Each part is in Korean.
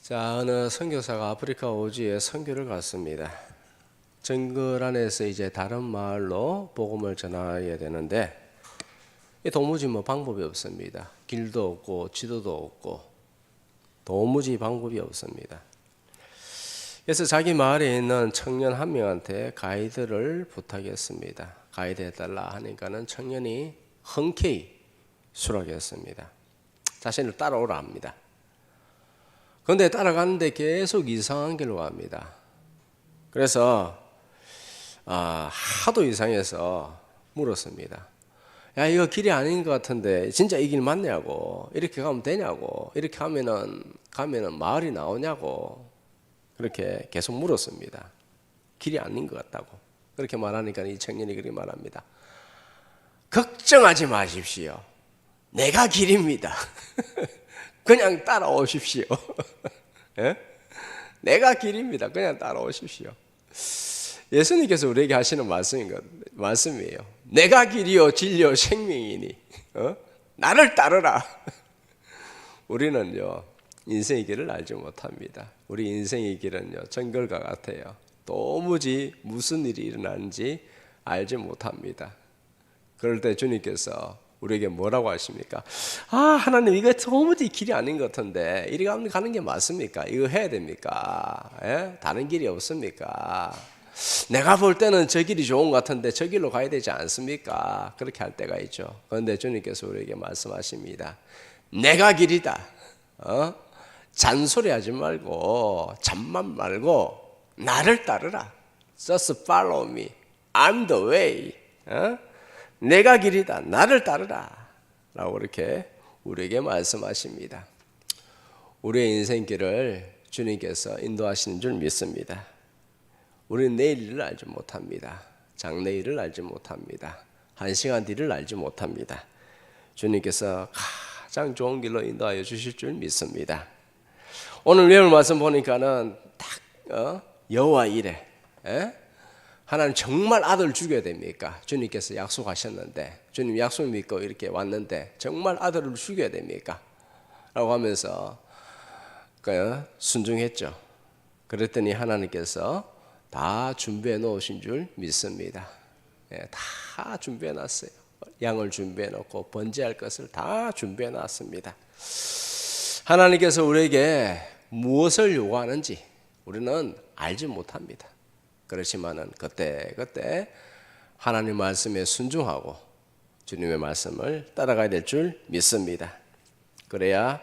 자, 어느 선교사가 아프리카 오지에 선교를 갔습니다. 정글 안에서 이제 다른 마을로 복음을 전해야 되는데 도무지 방법이 없습니다. 길도 없고 지도도 없고 도무지 방법이 없습니다. 그래서 자기 마을에 있는 청년 한 명한테 가이드를 부탁했습니다. 가이드 해달라 하니까는 청년이 흔쾌히 수락했습니다. 자신을 따라오라 합니다. 그런데 따라가는데 계속 이상한 길로 갑니다. 그래서 하도 이상해서 물었습니다. 야, 이거 길이 아닌 것 같은데 진짜 이 길 맞냐고, 이렇게 가면 되냐고, 이렇게 가면은 마을이 나오냐고, 그렇게 계속 물었습니다. 길이 아닌 것 같다고. 그렇게 말하니까 이 청년이 그렇게 말합니다. 걱정하지 마십시오. 내가 길입니다. 그냥 따라오십시오. 예? 내가 길입니다. 그냥 따라오십시오. 예수님께서 우리에게 하시는 말씀이에요. 내가 길이요 진리요 생명이니 나를 따르라. 우리는요 인생의 길을 알지 못합니다. 우리 인생의 길은요 정글과 같아요. 도무지 무슨 일이 일어나는지 알지 못합니다. 그럴 때 주님께서 우리에게 뭐라고 하십니까? 하나님, 이거 도무지 길이 아닌 것 같은데 이리 가는 게 맞습니까? 이거 해야 됩니까? 예? 다른 길이 없습니까? 내가 볼 때는 저 길이 좋은 것 같은데 저 길로 가야 되지 않습니까? 그렇게 할 때가 있죠. 그런데 주님께서 우리에게 말씀하십니다. 내가 길이다. 잔소리하지 말고 잠만 말고 나를 따르라. Just follow me. I'm the way. 내가 길이다. 나를 따르라. 라고 이렇게 우리에게 말씀하십니다. 우리의 인생길을 주님께서 인도하시는 줄 믿습니다. 우리는 내일을 알지 못합니다. 장래일을 알지 못합니다. 한 시간 뒤를 알지 못합니다. 주님께서 가장 좋은 길로 인도하여 주실 줄 믿습니다. 오늘 외울 말씀 보니까는 딱 여호와 이레, 하나님 정말 아들 죽여야 됩니까? 주님께서 약속하셨는데, 주님 약속 믿고 이렇게 왔는데 정말 아들을 죽여야 됩니까? 라고 하면서 순종했죠. 그랬더니 하나님께서 다 준비해 놓으신 줄 믿습니다. 다 준비해 놨어요. 양을 준비해 놓고 번제할 것을 다 준비해 놨습니다. 하나님께서 우리에게 무엇을 요구하는지 우리는 알지 못합니다. 그렇지만은 그때 하나님 말씀에 순종하고 주님의 말씀을 따라가야 될 줄 믿습니다. 그래야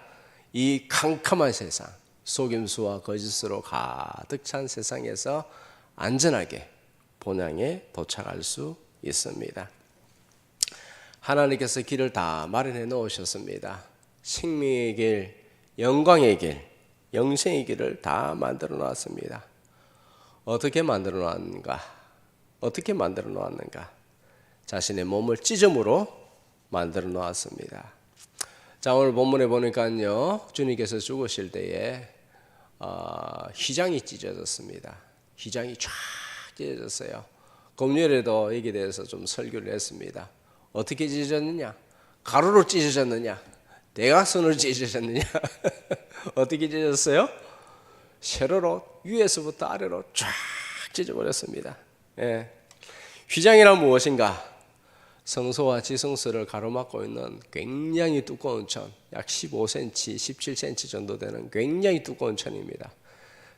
이 캄캄한 세상, 속임수와 거짓으로 가득 찬 세상에서 안전하게 본향에 도착할 수 있습니다. 하나님께서 길을 다 마련해 놓으셨습니다. 생명의 길, 영광의 길, 영생의 길을 다 만들어 놨습니다. 어떻게 만들어 놨는가? 자신의 몸을 찢음으로 만들어 놓았습니다. 자, 오늘 본문에 보니까요, 주님께서 죽으실 때에 휘장이 찢어졌습니다. 휘장이 쫙 찢어졌어요. 금요일에도 여기에 대해서 좀 설교를 했습니다. 어떻게 찢어졌느냐? 가로로 찢어졌느냐? 대각선으로 찢어졌느냐? 어떻게 찢어졌어요? 세로로 위에서부터 아래로 쫙 찢어버렸습니다. 휘장이란 무엇인가? 성소와 지성소를 가로막고 있는 굉장히 두꺼운 천, 약 15cm, 17cm 정도 되는 굉장히 두꺼운 천입니다.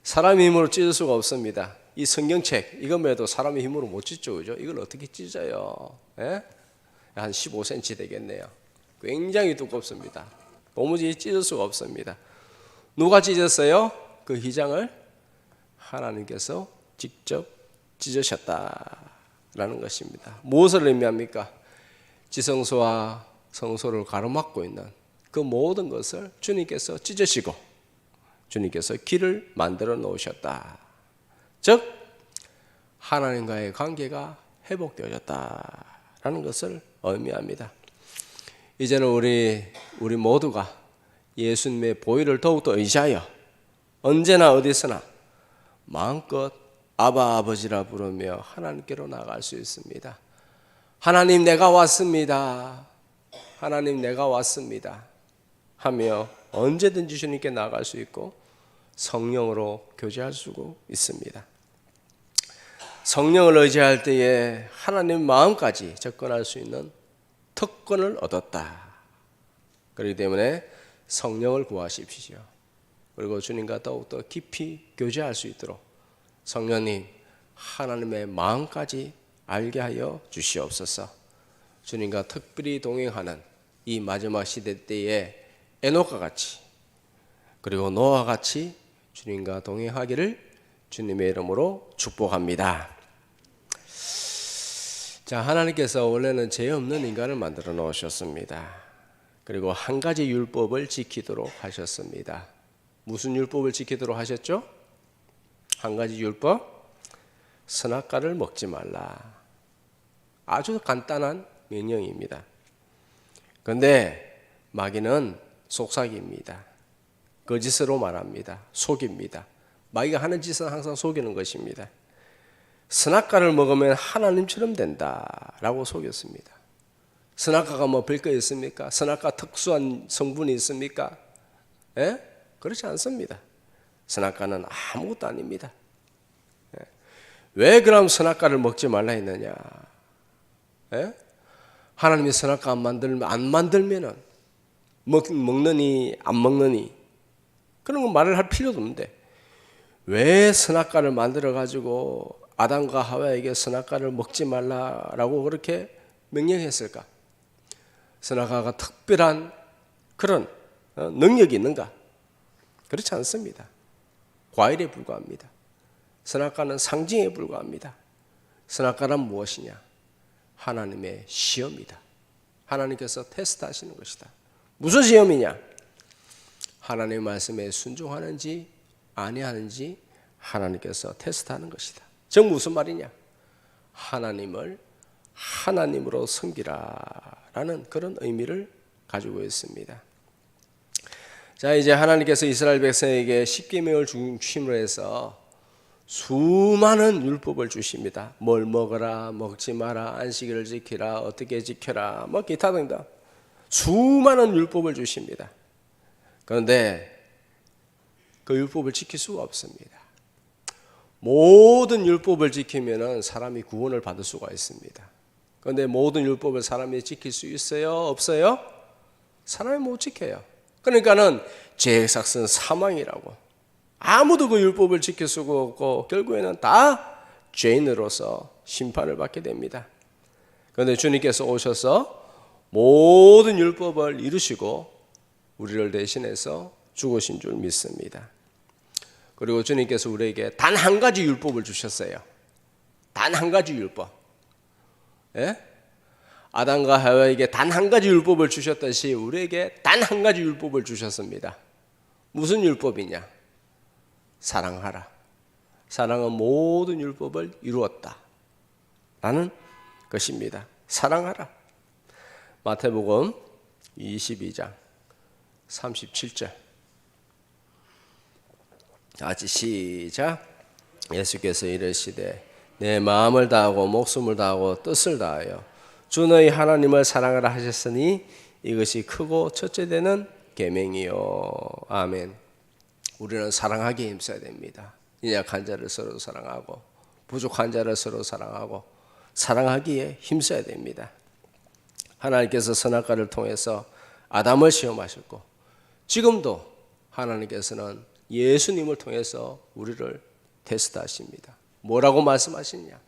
사람의 힘으로 찢을 수가 없습니다. 이 성경책, 이것만 해도 사람의 힘으로 못 찢죠, 그죠? 이걸 어떻게 찢어요? 한 15cm 되겠네요. 굉장히 두껍습니다. 도무지 찢을 수가 없습니다. 누가 찢었어요? 그 휘장을 하나님께서 직접 찢으셨다라는 것입니다. 무엇을 의미합니까? 지성소와 성소를 가로막고 있는 그 모든 것을 주님께서 찢으시고 주님께서 길을 만들어 놓으셨다. 즉 하나님과의 관계가 회복되어졌다라는 것을 의미합니다. 이제는 우리 모두가 예수님의 보혈을 더욱더 의지하여 언제나 어디서나 마음껏 아바 아버지라 부르며 하나님께로 나아갈 수 있습니다. 하나님 내가 왔습니다. 하나님 내가 왔습니다 하며 언제든지 주님께 나아갈 수 있고 성령으로 교제할 수 있습니다. 성령을 의지할 때에 하나님 마음까지 접근할 수 있는 특권을 얻었다. 그렇기 때문에 성령을 구하십시오. 그리고 주님과 더욱더 깊이 교제할 수 있도록 성령님 하나님의 마음까지 알게 하여 주시옵소서. 주님과 특별히 동행하는 이 마지막 시대 때에 에녹과 같이 그리고 노아와 같이 주님과 동행하기를 주님의 이름으로 축복합니다. 자, 하나님께서 원래는 죄 없는 인간을 만들어 놓으셨습니다. 그리고 한 가지 율법을 지키도록 하셨습니다. 무슨 율법을 지키도록 하셨죠? 한 가지 율법? 선악과를 먹지 말라. 아주 간단한 명령입니다. 그런데 마귀는 속삭입니다. 거짓으로 말합니다. 속입니다. 마귀가 하는 짓은 항상 속이는 것입니다. 선악과를 먹으면 하나님처럼 된다라고 속였습니다. 선악과가 뭐 별거 있습니까? 선악과 특수한 성분이 있습니까? 예? 그렇지 않습니다. 선악과는 아무것도 아닙니다. 예? 왜 그럼 선악과를 먹지 말라 했느냐? 예? 하나님이 선악과 안 만들면은 먹느니 안 먹느니 그런 거 말을 할 필요도 없는데 왜 선악과를 만들어 가지고 아담과 하와에게 선악과를 먹지 말라라고 그렇게 명령했을까? 선악과가 특별한 그런 능력이 있는가? 그렇지 않습니다. 과일에 불과합니다. 선악과는 상징에 불과합니다. 선악과란 무엇이냐? 하나님의 시험이다. 하나님께서 테스트하시는 것이다. 무슨 시험이냐? 하나님의 말씀에 순종하는지 아니하는지 하나님께서 테스트하는 것이다. 즉 무슨 말이냐? 하나님을 하나님으로 섬기라라는 그런 의미를 가지고 있습니다. 자, 이제 하나님께서 이스라엘 백성에게 십계명을 중심으로 해서 수많은 율법을 주십니다. 뭘 먹어라, 먹지 마라, 안식일을 지키라, 어떻게 지켜라, 뭐 기타 등등 수많은 율법을 주십니다. 그런데 그 율법을 지킬 수가 없습니다. 모든 율법을 지키면은 사람이 구원을 받을 수가 있습니다. 그런데 모든 율법을 사람이 지킬 수 있어요? 없어요? 사람이 못 지켜요. 그러니까는 죄의 삭은 사망이라고. 아무도 그 율법을 지킬 수가 없고 결국에는 다 죄인으로서 심판을 받게 됩니다. 그런데 주님께서 오셔서 모든 율법을 이루시고 우리를 대신해서 죽으신 줄 믿습니다. 그리고 주님께서 우리에게 단 한 가지 율법을 주셨어요. 단 한 가지 율법. 예? 아담과 하와에게 단 한 가지 율법을 주셨듯이 우리에게 단 한 가지 율법을 주셨습니다. 무슨 율법이냐? 사랑하라. 사랑은 모든 율법을 이루었다 라는 것입니다. 사랑하라. 마태복음 22장 37절 같이 시작. 예수께서 이르시되 내 마음을 다하고 목숨을 다하고 뜻을 다하여 주 너희 하나님을 사랑하라 하셨으니 이것이 크고 첫째 되는 계명이요. 아멘. 우리는 사랑하기에 힘써야 됩니다. 연약한 자를 서로 사랑하고 부족한 자를 서로 사랑하고 사랑하기에 힘써야 됩니다. 하나님께서 선악과를 통해서 아담을 시험하셨고 지금도 하나님께서는 예수님을 통해서 우리를 테스트하십니다. 뭐라고 말씀하시느냐?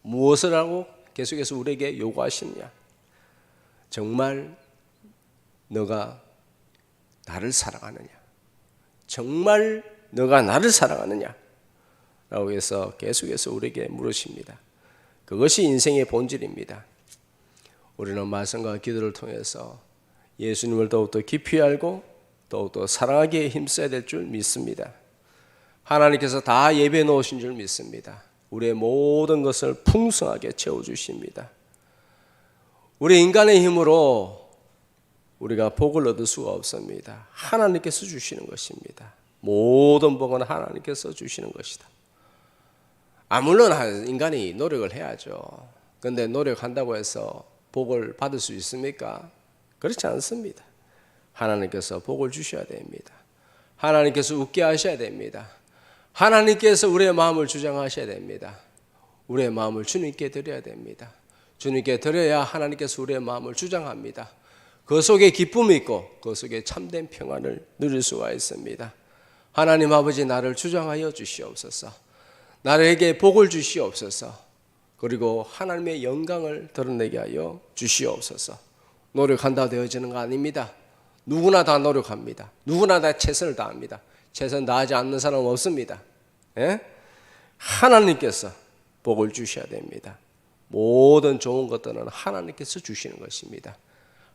무엇을 하고 계속해서 우리에게 요구하시느냐? 정말 너가 나를 사랑하느냐? 정말 너가 나를 사랑하느냐? 라고 해서 계속해서 우리에게 물으십니다. 그것이 인생의 본질입니다. 우리는 말씀과 기도를 통해서 예수님을 더욱더 깊이 알고 더욱더 사랑하기에 힘써야 될 줄 믿습니다. 하나님께서 다 예배해 놓으신 줄 믿습니다. 우리의 모든 것을 풍성하게 채워주십니다. 우리 인간의 힘으로 우리가 복을 얻을 수가 없습니다. 하나님께서 주시는 것입니다. 모든 복은 하나님께서 주시는 것이다. 물론 인간이 노력을 해야죠. 그런데 노력한다고 해서 복을 받을 수 있습니까? 그렇지 않습니다. 하나님께서 복을 주셔야 됩니다. 하나님께서 웃게 하셔야 됩니다. 하나님께서 우리의 마음을 주장하셔야 됩니다. 우리의 마음을 주님께 드려야 됩니다. 주님께 드려야 하나님께서 우리의 마음을 주장합니다. 그 속에 기쁨이 있고 그 속에 참된 평안을 누릴 수가 있습니다. 하나님 아버지, 나를 주장하여 주시옵소서. 나에게 복을 주시옵소서. 그리고 하나님의 영광을 드러내게 하여 주시옵소서. 노력한다 되어지는 거 아닙니다. 누구나 다 노력합니다. 누구나 다 최선을 다합니다. 최선 다하지 않는 사람은 없습니다. 예? 하나님께서 복을 주셔야 됩니다. 모든 좋은 것들은 하나님께서 주시는 것입니다.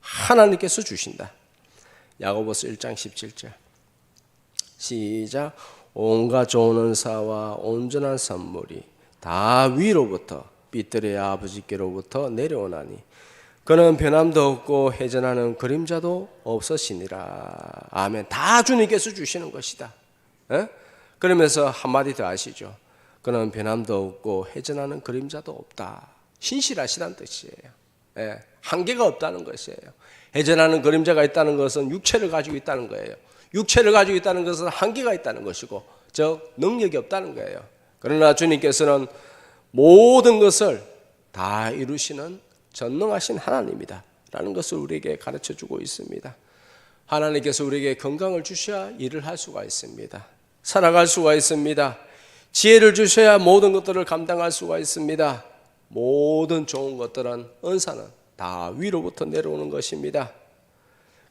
하나님께서 주신다. 야고보서 1장 17절 시작. 온갖 좋은 은사와 온전한 선물이 다 위로부터 빛들의 아버지께로부터 내려오나니 그는 변함도 없고 회전하는 그림자도 없으시니라. 아멘. 다 주님께서 주시는 것이다. 에? 그러면서 한마디 더 하시죠. 그는 변함도 없고 회전하는 그림자도 없다. 신실하시다는 뜻이에요. 예, 한계가 없다는 것이에요. 회전하는 그림자가 있다는 것은 육체를 가지고 있다는 거예요. 육체를 가지고 있다는 것은 한계가 있다는 것이고, 즉 능력이 없다는 거예요. 그러나 주님께서는 모든 것을 다 이루시는 전능하신 하나님이다 라는 것을 우리에게 가르쳐주고 있습니다. 하나님께서 우리에게 건강을 주셔야 일을 할 수가 있습니다. 살아갈 수가 있습니다. 지혜를 주셔야 모든 것들을 감당할 수가 있습니다. 모든 좋은 것들은, 은사는 다 위로부터 내려오는 것입니다.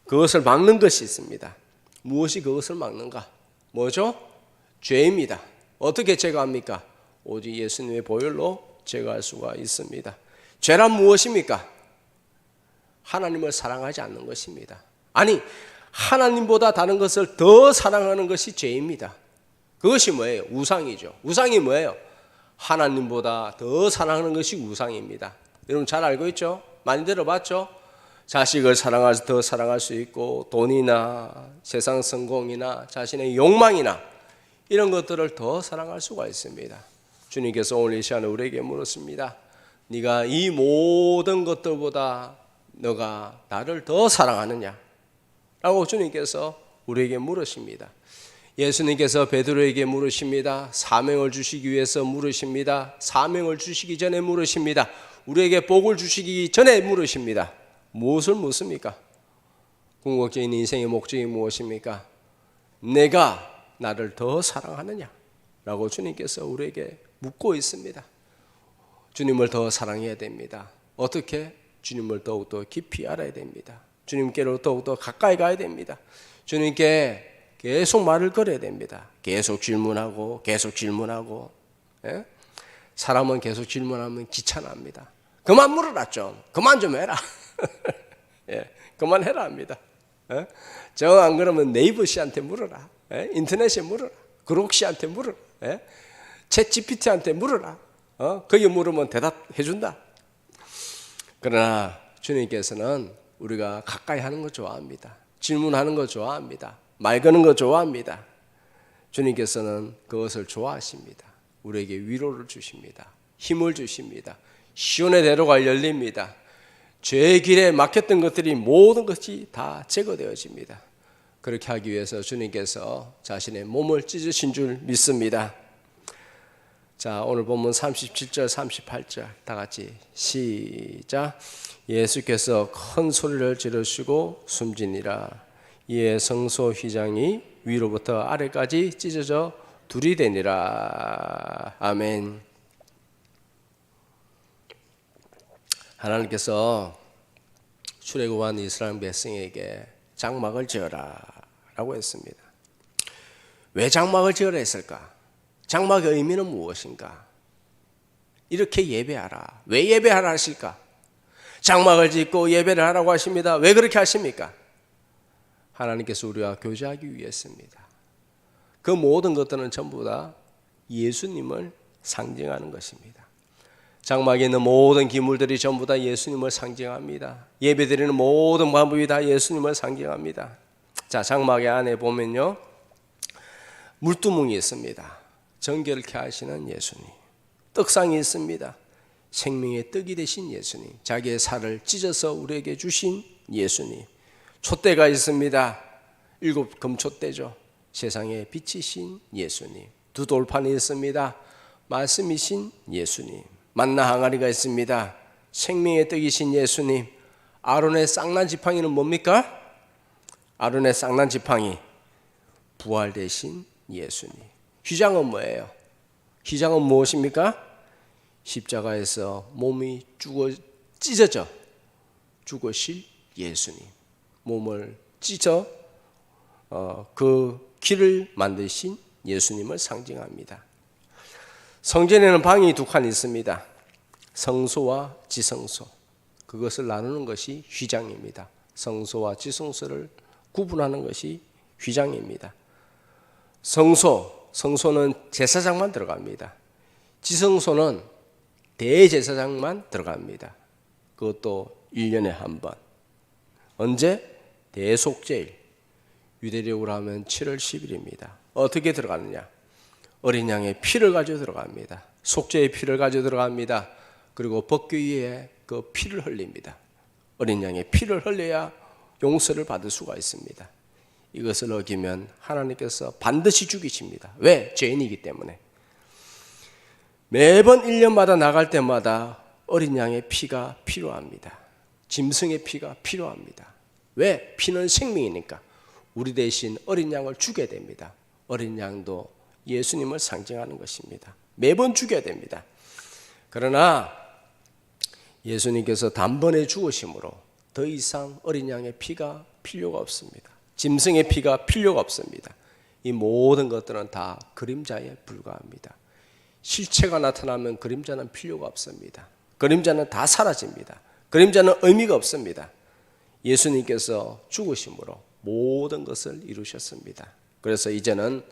그것을 막는 것이 있습니다. 무엇이 그것을 막는가? 뭐죠? 죄입니다. 어떻게 제거합니까? 오직 예수님의 보혈로 제거할 수가 있습니다. 죄란 무엇입니까? 하나님을 사랑하지 않는 것입니다. 아니, 하나님보다 다른 것을 더 사랑하는 것이 죄입니다. 그것이 뭐예요? 우상이죠. 우상이 뭐예요? 하나님보다 더 사랑하는 것이 우상입니다. 여러분 잘 알고 있죠? 많이 들어봤죠? 자식을 사랑해서 더 사랑할 수 있고, 돈이나 세상 성공이나 자신의 욕망이나 이런 것들을 더 사랑할 수가 있습니다. 주님께서 오늘 이 시간에 우리에게 물었습니다. 네가 이 모든 것들보다 너가 나를 더 사랑하느냐? 라고 주님께서 우리에게 물으십니다. 예수님께서 베드로에게 물으십니다. 사명을 주시기 위해서 물으십니다. 사명을 주시기 전에 물으십니다. 우리에게 복을 주시기 전에 물으십니다. 무엇을 묻습니까? 궁극적인 인생의 목적이 무엇입니까? 내가 나를 더 사랑하느냐? 라고 주님께서 우리에게 묻고 있습니다. 주님을 더 사랑해야 됩니다. 어떻게? 주님을 더욱더 깊이 알아야 됩니다. 주님께로 더욱더 가까이 가야 됩니다. 주님께 계속 말을 걸어야 됩니다. 계속 질문하고 계속 질문하고. 예? 사람은 계속 질문하면 귀찮아합니다. 그만 물어라 좀. 그만 좀 해라. 예, 그만해라 합니다. 예? 정 안 그러면 네이버 씨한테 물어라. 예? 인터넷에 물어라. 그록 씨한테 물어라. 예? 챗 GPT한테 물어라. 거기 물으면 대답해 준다. 그러나 주님께서는 우리가 가까이 하는 거 좋아합니다. 질문하는 거 좋아합니다. 말 거는 거 좋아합니다. 주님께서는 그것을 좋아하십니다. 우리에게 위로를 주십니다. 힘을 주십니다. 시온의 대로가 열립니다. 죄의 길에 막혔던 것들이 모든 것이 다 제거되어집니다. 그렇게 하기 위해서 주님께서 자신의 몸을 찢으신 줄 믿습니다. 자, 오늘 본문 37절 38절 다 같이 시작. 예수께서 큰 소리를 지르시고 숨지니라. 이에 성소 휘장이 위로부터 아래까지 찢어져 둘이 되니라. 아멘. 하나님께서 출애굽한 이스라엘 백성에게 장막을 지어라 라고 했습니다. 왜 장막을 지어라 했을까? 장막의 의미는 무엇인가? 이렇게 예배하라. 왜 예배하라 하실까? 장막을 짓고 예배를 하라고 하십니다. 왜 그렇게 하십니까? 하나님께서 우리와 교제하기 위해서입니다. 그 모든 것들은 전부 다 예수님을 상징하는 것입니다. 장막에 있는 모든 기물들이 전부 다 예수님을 상징합니다. 예배드리는 모든 방법이 다 예수님을 상징합니다. 자, 장막의 안에 보면요, 물두멍이 있습니다. 정결케 하시는 예수님. 떡상이 있습니다. 생명의 떡이 되신 예수님. 자기의 살을 찢어서 우리에게 주신 예수님. 촛대가 있습니다. 7 금촛대죠. 세상의 빛이신 예수님. 두 돌판이 있습니다. 말씀이신 예수님. 만나 항아리가 있습니다. 생명의 떡이신 예수님. 아론의 쌍난 지팡이는 뭡니까? 아론의 쌍난 지팡이, 부활 되신 예수님. 휘장은 뭐예요? 휘장은 무엇입니까? 십자가에서 몸이 찢어져 죽으실 예수님. 몸을 찢어 그 길을 만드신 예수님을 상징합니다. 성전에는 방이 두 칸 있습니다. 성소와 지성소. 그것을 나누는 것이 휘장입니다. 성소와 지성소를 구분하는 것이 휘장입니다. 성소는 제사장만 들어갑니다. 지성소는 대제사장만 들어갑니다. 그것도 1년에 한 번. 언제? 대속제일. 유대력으로 하면 7월 10일입니다. 어떻게 들어가느냐? 어린 양의 피를 가지고 들어갑니다. 속죄의 피를 가지고 들어갑니다. 그리고 법궤 위에 그 피를 흘립니다. 어린 양의 피를 흘려야 용서를 받을 수가 있습니다. 이것을 어기면 하나님께서 반드시 죽이십니다. 왜? 죄인이기 때문에. 매번 1년마다 나갈 때마다 어린 양의 피가 필요합니다. 짐승의 피가 필요합니다. 왜? 피는 생명이니까. 우리 대신 어린 양을 죽여야 됩니다. 어린 양도 예수님을 상징하는 것입니다. 매번 죽여야 됩니다. 그러나 예수님께서 단번에 죽으심으로 더 이상 어린 양의 피가 필요가 없습니다. 짐승의 피가 필요가 없습니다. 이 모든 것들은 다 그림자에 불과합니다. 실체가 나타나면 그림자는 필요가 없습니다. 그림자는 다 사라집니다. 그림자는 의미가 없습니다. 예수님께서 죽으심으로 모든 것을 이루셨습니다. 그래서 이제는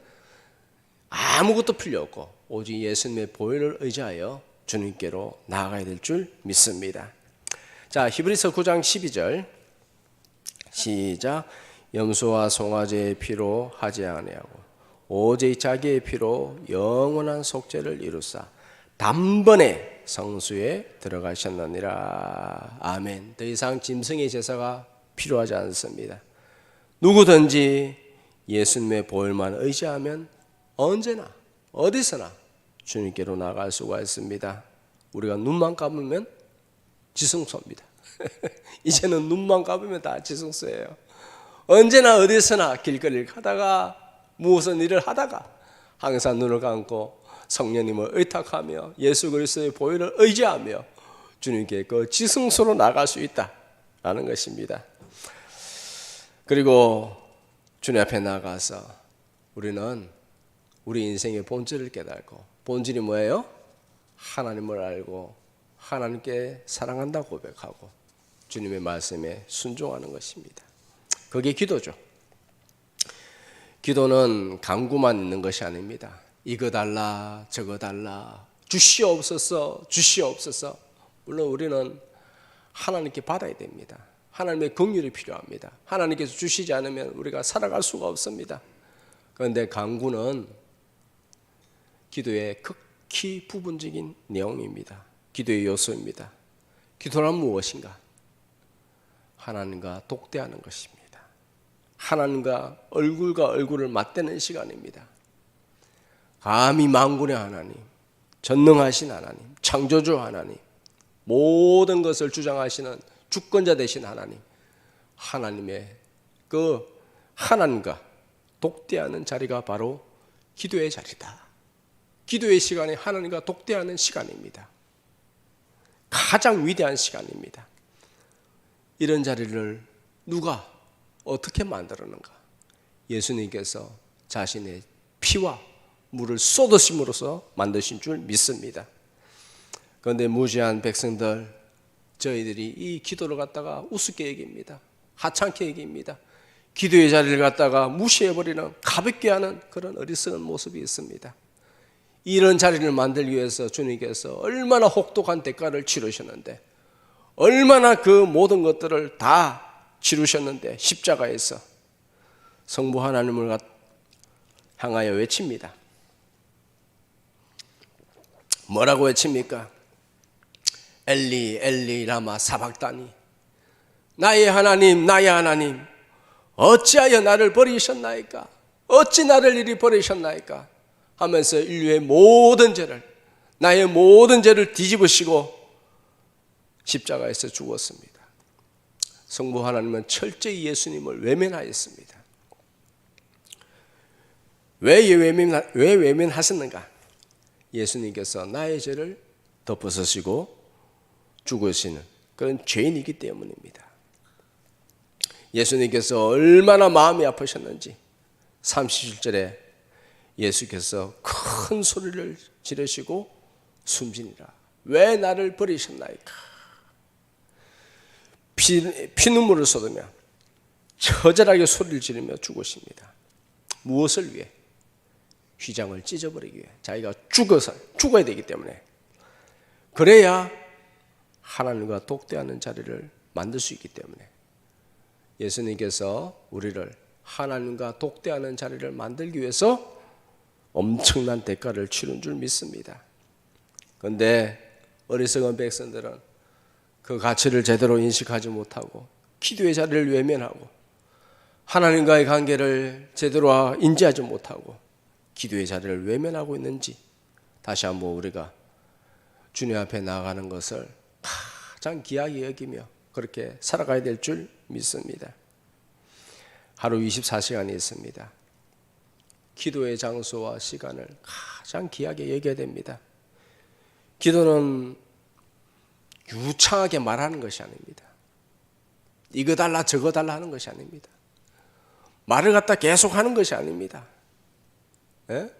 아무것도 필요 없고 오직 예수님의 보혈을 의지하여 주님께로 나아가야 될 줄 믿습니다. 자, 히브리서 9장 12절 시작. 염소와 송아지의 피로 하지 아니하고 오직 자기의 피로 영원한 속죄를 이루사 단번에 성수에 들어가셨느니라. 아멘. 더 이상 짐승의 제사가 필요하지 않습니다. 누구든지 예수님의 보혈만 의지하면 언제나 어디서나 주님께로 나갈 수가 있습니다. 우리가 눈만 감으면 지성소입니다. 이제는 눈만 감으면 다 지성소예요. 언제나 어디서나 길거리를 가다가 무슨 일을 하다가 항상 눈을 감고 성령님을 의탁하며 예수 그리스도의 보혈을 의지하며 주님께 그 지성소로 나갈 수 있다라는 것입니다. 그리고 주님 앞에 나가서 우리는 우리 인생의 본질을 깨달고, 본질이 뭐예요? 하나님을 알고 하나님께 사랑한다고 고백하고 주님의 말씀에 순종하는 것입니다. 그게 기도죠. 기도는 간구만 있는 것이 아닙니다. 이거 달라 저거 달라 주시옵소서 주시옵소서. 물론 우리는 하나님께 받아야 됩니다. 하나님의 긍휼이 필요합니다. 하나님께서 주시지 않으면 우리가 살아갈 수가 없습니다. 그런데 간구는 기도의 극히 부분적인 내용입니다. 기도의 요소입니다. 기도란 무엇인가? 하나님과 독대하는 것입니다. 하나님과 얼굴과 얼굴을 맞대는 시간입니다. 감히 만군의 하나님, 전능하신 하나님, 창조주 하나님, 모든 것을 주장하시는 주권자 되신 하나님, 하나님의 그 하나님과 독대하는 자리가 바로 기도의 자리다. 기도의 시간이 하나님과 독대하는 시간입니다. 가장 위대한 시간입니다. 이런 자리를 누가 어떻게 만들었는가? 예수님께서 자신의 피와 물을 쏟으심으로써 만드신 줄 믿습니다. 그런데 무지한 백성들, 저희들이 이 기도를 갖다가 우습게 얘기합니다. 하찮게 얘기합니다. 기도의 자리를 갖다가 무시해버리는, 가볍게 하는 그런 어리석은 모습이 있습니다. 이런 자리를 만들기 위해서 주님께서 얼마나 혹독한 대가를 치르셨는데, 얼마나 그 모든 것들을 다 치르셨는데, 십자가에서 성부 하나님을 향하여 외칩니다. 뭐라고 외칩니까? 엘리 엘리 라마 사박다니, 나의 하나님 나의 하나님 어찌하여 나를 버리셨나이까? 어찌 나를 이리 버리셨나이까 하면서 인류의 모든 죄를, 나의 모든 죄를 뒤집으시고 십자가에서 죽었습니다. 성부 하나님은 철저히 예수님을 외면하였습니다. 왜 외면하셨는가? 예수님께서 나의 죄를 덮어쓰시고 죽으시는 그런 죄인이기 때문입니다. 예수님께서 얼마나 마음이 아프셨는지 37절에 예수께서 큰 소리를 지르시고 숨지니라. 왜 나를 버리셨나이까? 피눈물을 쏟으며 처절하게 소리를 지르며 죽으십니다. 무엇을 위해? 휘장을 찢어버리기 위해. 자기가 죽어야 되기 때문에. 그래야 하나님과 독대하는 자리를 만들 수 있기 때문에 예수님께서 우리를 하나님과 독대하는 자리를 만들기 위해서 엄청난 대가를 치른 줄 믿습니다. 그런데 어리석은 백성들은 그 가치를 제대로 인식하지 못하고 기도의 자리를 외면하고 하나님과의 관계를 제대로 인지하지 못하고 기도의 자리를 외면하고 있는지 다시 한번 우리가 주님 앞에 나아가는 것을 가장 귀하게 여기며 그렇게 살아가야 될 줄 믿습니다. 하루 24시간이 있습니다. 기도의 장소와 시간을 가장 귀하게 여겨야 됩니다. 기도는 유창하게 말하는 것이 아닙니다. 이거 달라 저거 달라 하는 것이 아닙니다. 말을 갖다 계속 하는 것이 아닙니다. 예?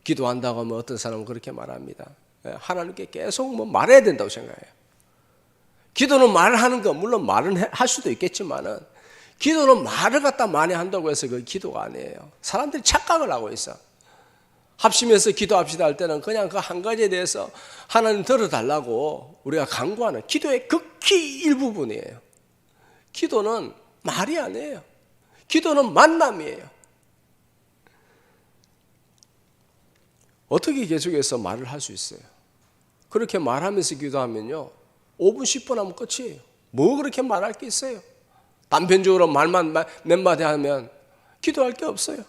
기도한다고 하면 어떤 사람은 그렇게 말합니다. 예? 하나님께 계속 말해야 된다고 생각해요. 기도는 말하는 거 물론 말은 할 수도 있겠지만은 기도는 말을 갖다 많이 한다고 해서 그 기도가 아니에요. 사람들이 착각을 하고 있어. 합심해서 기도합시다 할 때는 그냥 그 한 가지에 대해서 하나님 들어달라고 우리가 간구하는 기도의 극히 일부분이에요. 기도는 말이 아니에요. 기도는 만남이에요. 어떻게 계속해서 말을 할 수 있어요? 그렇게 말하면서 기도하면요 5분 10분 하면 끝이에요. 뭐 그렇게 말할 게 있어요? 단편적으로 말만 몇 마디 하면 기도할 게 없어요.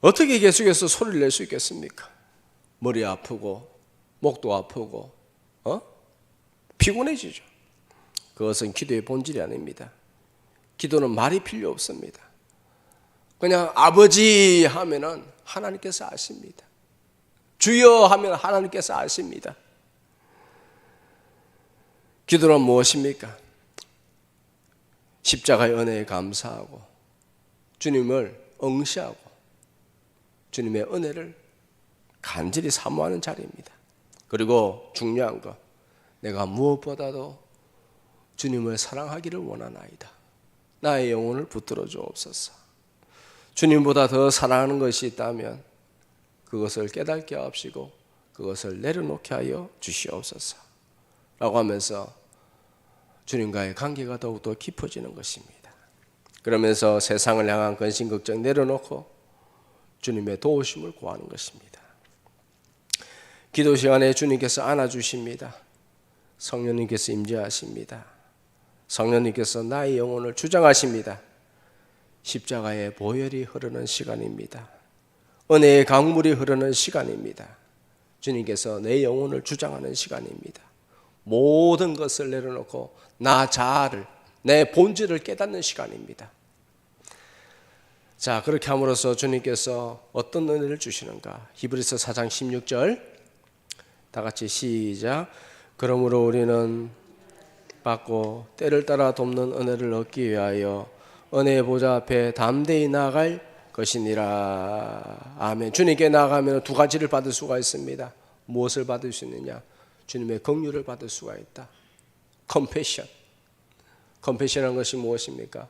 어떻게 계속해서 소리를 낼 수 있겠습니까? 머리 아프고 목도 아프고 피곤해지죠. 그것은 기도의 본질이 아닙니다. 기도는 말이 필요 없습니다. 그냥 아버지 하면은 하나님께서 아십니다. 주여 하면 하나님께서 아십니다. 기도는 무엇입니까? 십자가의 은혜에 감사하고 주님을 응시하고 주님의 은혜를 간절히 사모하는 자리입니다. 그리고 중요한 거, 내가 무엇보다도 주님을 사랑하기를 원하나이다. 나의 영혼을 붙들어 주옵소서. 주님보다 더 사랑하는 것이 있다면 그것을 깨닫게 하옵시고 그것을 내려놓게 하여 주시옵소서 라고 하면서 주님과의 관계가 더욱더 깊어지는 것입니다. 그러면서 세상을 향한 근심 걱정 내려놓고 주님의 도우심을 구하는 것입니다. 기도 시간에 주님께서 안아주십니다. 성령님께서 임재하십니다. 성령님께서 나의 영혼을 주장하십니다. 십자가의 보혈이 흐르는 시간입니다. 은혜의 강물이 흐르는 시간입니다. 주님께서 내 영혼을 주장하는 시간입니다. 모든 것을 내려놓고 나 자아를, 내 본질을 깨닫는 시간입니다. 자, 그렇게 함으로써 주님께서 어떤 은혜를 주시는가? 히브리서 4장 16절 다 같이 시작. 그러므로 우리는 받고 때를 따라 돕는 은혜를 얻기 위하여 은혜의 보좌 앞에 담대히 나아갈 것이니라. 아멘. 주님께 나아가면 두 가지를 받을 수가 있습니다. 무엇을 받을 수 있느냐? 주님의 긍휼을 받을 수가 있다. 컴패션. 컴패션한 것이 무엇입니까?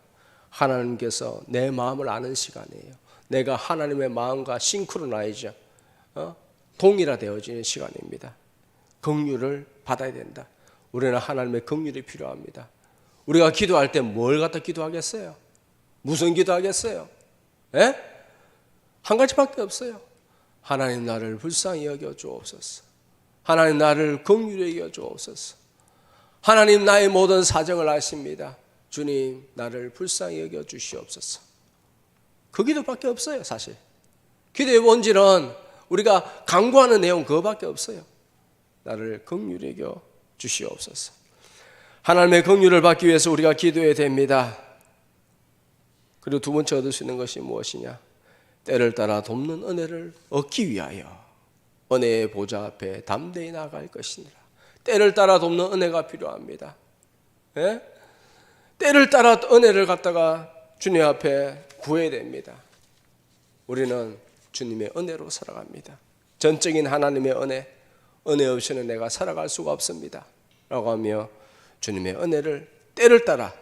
하나님께서 내 마음을 아는 시간이에요. 내가 하나님의 마음과 싱크로나이즈, 동일화되어지는 시간입니다. 긍휼을 받아야 된다. 우리는 하나님의 긍휼이 필요합니다. 우리가 기도할 때 뭘 갖다 기도하겠어요? 무슨 기도하겠어요? 예? 한 가지밖에 없어요. 하나님 나를 불쌍히 여겨 주옵소서. 하나님 나를 긍휼히 여겨 주옵소서. 하나님 나의 모든 사정을 아십니다. 주님 나를 불쌍히 여겨 주시옵소서. 그 기도밖에 없어요. 사실 기도의 본질은 우리가 간구하는 내용 그거밖에 없어요. 나를 긍휼히 여겨 주시옵소서. 하나님의 긍휼을 받기 위해서 우리가 기도해야 됩니다. 그리고 두 번째 얻을 수 있는 것이 무엇이냐? 때를 따라 돕는 은혜를 얻기 위하여 은혜의 보좌 앞에 담대히 나아갈 것이니라. 때를 따라 돕는 은혜가 필요합니다. 예? 때를 따라 은혜를 갖다가 주님 앞에 구해야 됩니다. 우리는 주님의 은혜로 살아갑니다. 전적인 하나님의 은혜 없이는 내가 살아갈 수가 없습니다 라고 하며 주님의 은혜를 때를 따라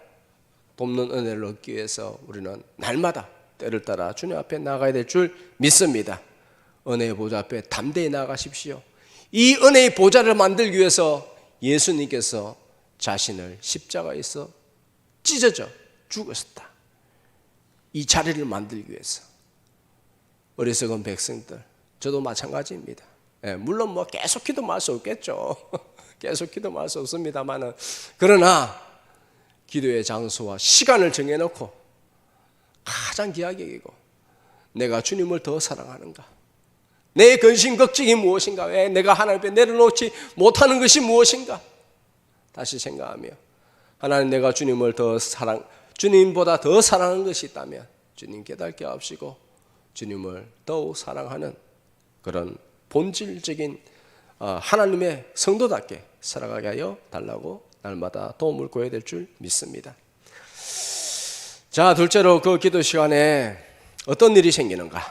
돕는 은혜를 얻기 위해서 우리는 날마다 때를 따라 주님 앞에 나가야 될 줄 믿습니다. 은혜의 보좌 앞에 담대히 나가십시오. 이 은혜의 보좌를 만들기 위해서 예수님께서 자신을 십자가에서 찢어져 죽으셨다. 이 자리를 만들기 위해서. 어리석은 백성들, 저도 마찬가지입니다. 물론 뭐 계속 기도할 수 없겠죠. 계속 기도할 수 없습니다만은, 그러나 기도의 장소와 시간을 정해놓고 가장 귀하게 여기고 내가 주님을 더 사랑하는가, 내 근심 걱정이 무엇인가, 왜 내가 하나님 앞에 내려놓지 못하는 것이 무엇인가 다시 생각하며, 하나님 내가 주님을 주님보다 더 사랑하는 것이 있다면 주님 깨닫게 하시고 주님을 더욱 사랑하는 그런 본질적인 하나님의 성도답게 살아가게 하여 달라고 날마다 도움을 구해야 될 줄 믿습니다. 자, 둘째로 그 기도 시간에 어떤 일이 생기는가?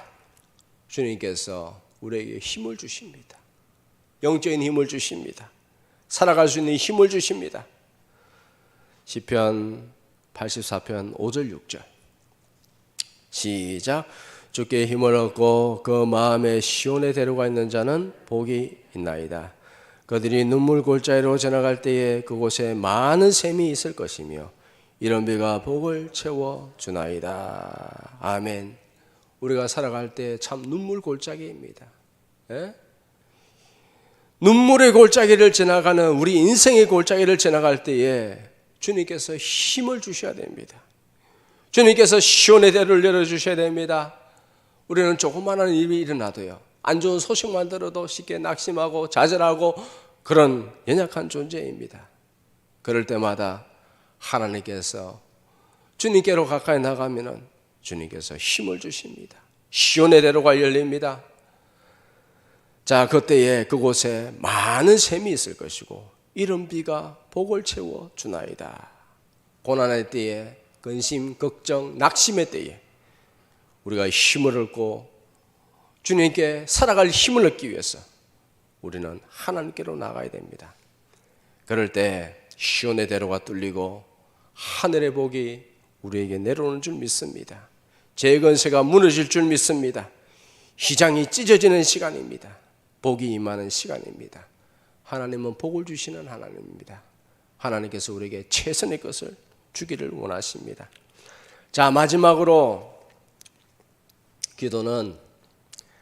주님께서 우리에게 힘을 주십니다. 영적인 힘을 주십니다. 살아갈 수 있는 힘을 주십니다. 시편 84편 5절 6절 시작. 주께 힘을 얻고 그 마음에 시온에 데려가 있는 자는 복이 있나이다. 그들이 눈물 골짜기로 지나갈 때에 그곳에 많은 샘이 있을 것이며 이런 비가 복을 채워 주나이다. 아멘. 우리가 살아갈 때 참 눈물 골짜기입니다. 예? 눈물의 골짜기를 지나가는 우리 인생의 골짜기를 지나갈 때에 주님께서 힘을 주셔야 됩니다. 주님께서 시온의 대로를 열어주셔야 됩니다. 우리는 조그마한 일이 일어나도요, 안 좋은 소식만 들어도 쉽게 낙심하고 좌절하고 그런 연약한 존재입니다. 그럴 때마다 하나님께서 주님께로 가까이 나가면은 주님께서 힘을 주십니다. 시온의 대로가 열립니다. 자, 그때에 그곳에 많은 샘이 있을 것이고 이른 비가 복을 채워 주나이다. 고난의 때에, 근심, 걱정, 낙심의 때에 우리가 힘을 얻고 주님께 살아갈 힘을 얻기 위해서 우리는 하나님께로 나가야 됩니다. 그럴 때 시온의 대로가 뚫리고 하늘의 복이 우리에게 내려오는 줄 믿습니다. 죄의 권세가 무너질 줄 믿습니다. 휘장이 찢어지는 시간입니다. 복이 임하는 시간입니다. 하나님은 복을 주시는 하나님입니다. 하나님께서 우리에게 최선의 것을 주기를 원하십니다. 자, 마지막으로 기도는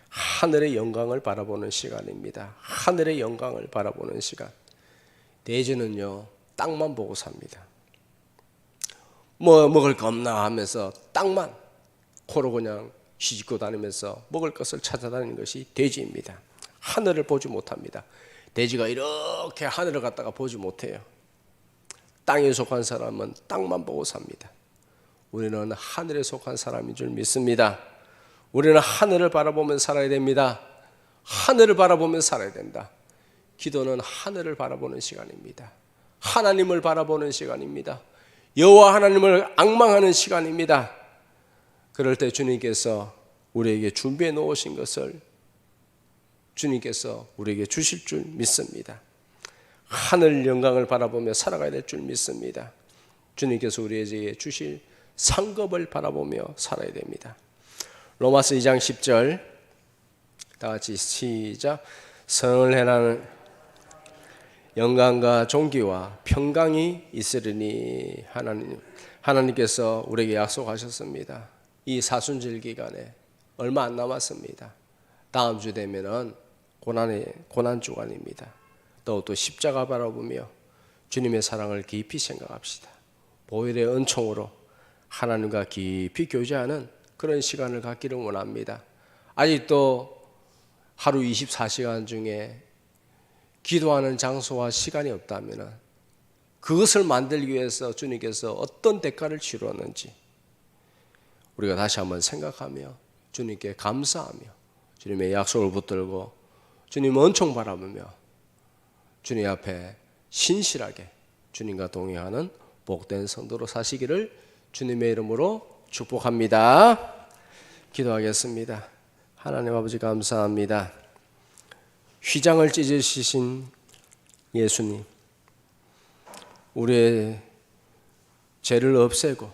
하늘의 영광을 바라보는 시간입니다. 하늘의 영광을 바라보는 시간. 돼지는요, 땅만 보고 삽니다. 뭐 먹을까 없나 하면서 땅만 코로 그냥 휘짓고 다니면서 먹을 것을 찾아다니는 것이 돼지입니다. 하늘을 보지 못합니다. 돼지가 이렇게 하늘을 갖다가 보지 못해요. 땅에 속한 사람은 땅만 보고 삽니다. 우리는 하늘에 속한 사람인 줄 믿습니다. 우리는 하늘을 바라보면 살아야 됩니다. 하늘을 바라보면 살아야 된다. 기도는 하늘을 바라보는 시간입니다. 하나님을 바라보는 시간입니다. 여호와 하나님을 앙망하는 시간입니다. 그럴 때 주님께서 우리에게 준비해 놓으신 것을 주님께서 우리에게 주실 줄 믿습니다. 하늘 영광을 바라보며 살아가야 될 줄 믿습니다. 주님께서 우리에게 주실 상급을 바라보며 살아야 됩니다. 로마서 2장 10절 다 같이 시작. 성을 행하는 영광과 존귀와 평강이 있으리니 하나님께서 우리에게 약속하셨습니다. 이 사순절 기간에 얼마 안 남았습니다. 다음 주 되면은 고난 주간입니다. 또 십자가 바라보며 주님의 사랑을 깊이 생각합시다. 보혈의 은총으로 하나님과 깊이 교제하는 그런 시간을 갖기를 원합니다. 아직도 하루 24시간 중에 기도하는 장소와 시간이 없다면 그것을 만들기 위해서 주님께서 어떤 대가를 치루었는지 우리가 다시 한번 생각하며 주님께 감사하며 주님의 약속을 붙들고 주님 은총 바라보며 주님 앞에 신실하게 주님과 동행하는 복된 성도로 사시기를 주님의 이름으로 축복합니다. 기도하겠습니다. 하나님 아버지 감사합니다. 휘장을 찢으신 예수님, 우리의 죄를 없애고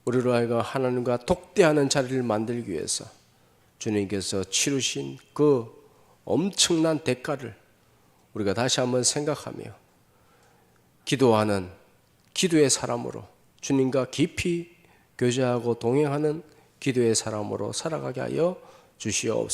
우리로 하여금 하나님과 독대하는 자리를 만들기 위해서 주님께서 치르신 그 엄청난 대가를 우리가 다시 한번 생각하며 기도하는 기도의 사람으로 주님과 깊이 교제하고 동행하는 기도의 사람으로 살아가게 하여 주시옵소서.